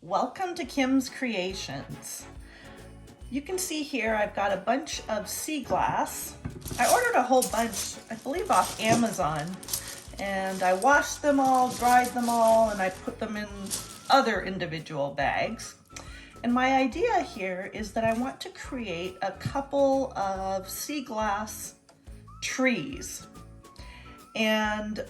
Welcome to Kim's Creations. You can see here I've got a bunch of sea glass. I ordered a whole bunch, I believe off Amazon, and I washed them all, dried them all, and I put them in other individual bags. And my idea here is that I want to create a couple of sea glass trees. And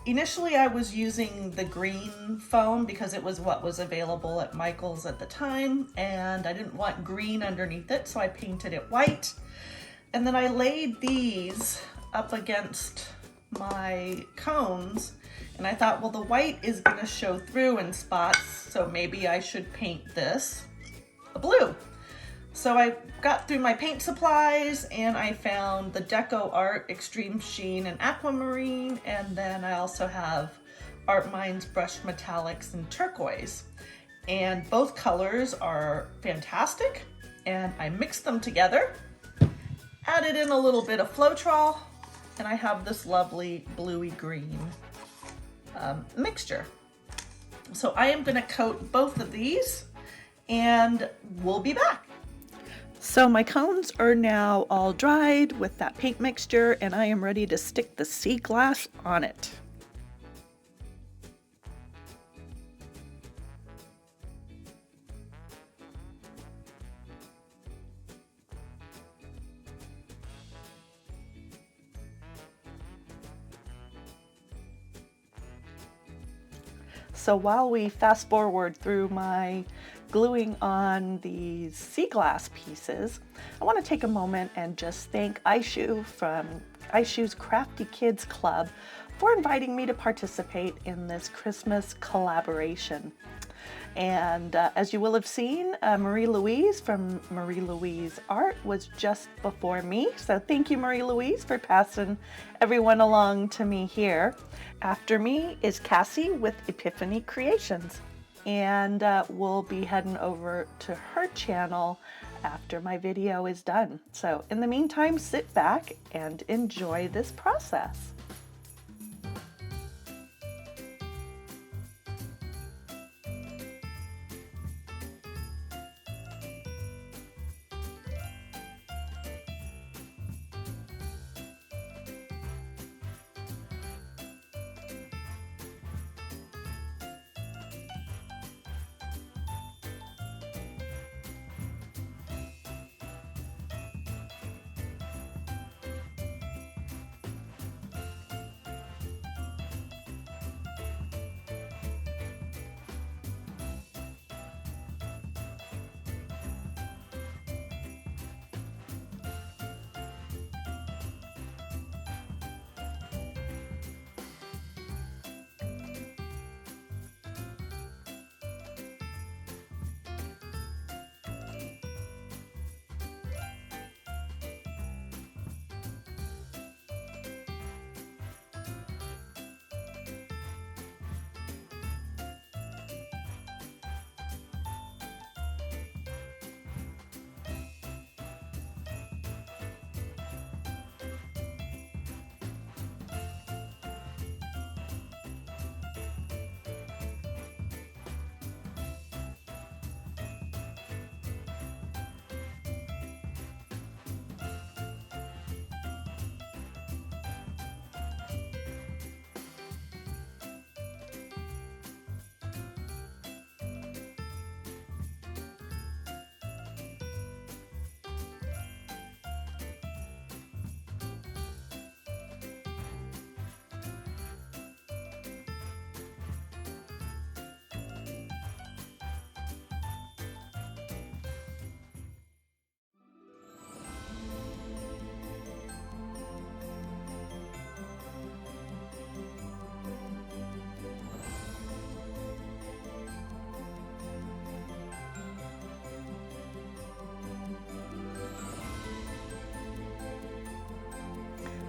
initially I was using the green foam because it was what was available at Michael's at the time, and I didn't want green underneath it, so I painted it white. And then I laid these up against my cones, and I thought, well, the white is gonna show through in spots, so maybe I should paint this a blue. So I got through my paint supplies and I found the Deco Art Extreme Sheen and Aquamarine, and then I also have Art Minds Brushed Metallics and Turquoise. And both colors are fantastic, and I mixed them together, added in a little bit of Floetrol, and I have this lovely bluey green mixture. So I am gonna coat both of these and we'll be back. So my cones are now all dried with that paint mixture, and I am ready to stick the sea glass on it. So while we fast forward through my gluing on these sea glass pieces, I want to take a moment and just thank Aishu from Aishu's Crafty Kids Club for inviting me to participate in this Christmas collaboration. And as you will have seen, Marie Louise from Marie Louise Art was just before me. So thank you, Marie Louise, for passing everyone along to me here. After me is Cassie with Epiphany Creations. And we'll be heading over to her channel after my video is done. So in the meantime, sit back and enjoy this process.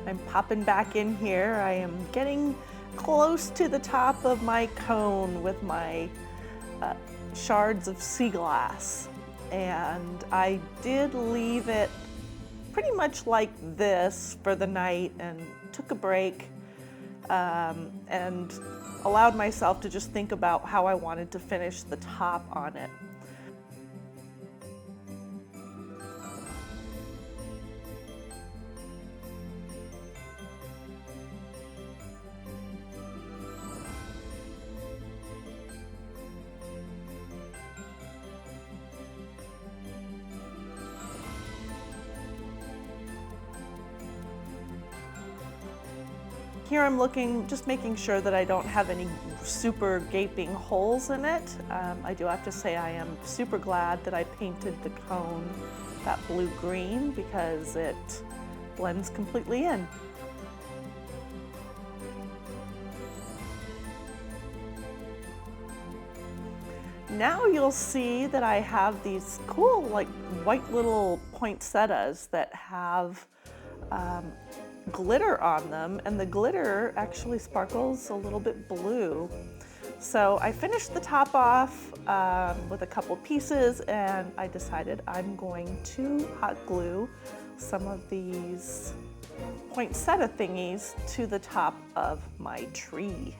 I'm popping back in here. I am getting close to the top of my cone with my shards of sea glass. And I did leave it pretty much like this for the night and took a break and allowed myself to just think about how I wanted to finish the top on it. Here I'm looking, just making sure that I don't have any super gaping holes in it. I do have to say I am super glad that I painted the cone that blue-green because it blends completely in. Now you'll see that I have these cool like white little poinsettias that have glitter on them, and the glitter actually sparkles a little bit blue. So I finished the top off with a couple pieces, and I decided I'm going to hot glue some of these poinsettia thingies to the top of my tree.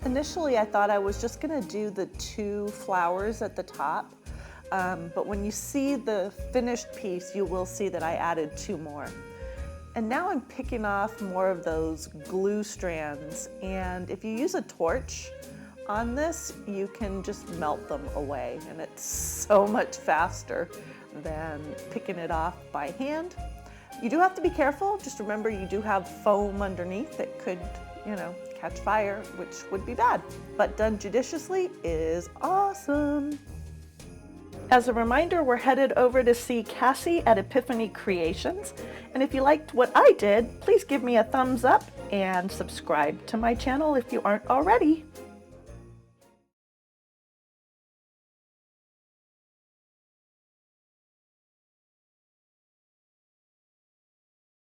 Initially, I thought I was just gonna do the 2 flowers at the top, but when you see the finished piece, you will see that I added 2 more. And now I'm picking off more of those glue strands, and if you use a torch on this, you can just melt them away, and it's so much faster than picking it off by hand. You do have to be careful. Just remember you do have foam underneath that could, catch fire, which would be bad, but done judiciously is awesome. As a reminder, we're headed over to see Cassie at Epiphany Creations, and if you liked what I did, please give me a thumbs up and subscribe to my channel if you aren't already.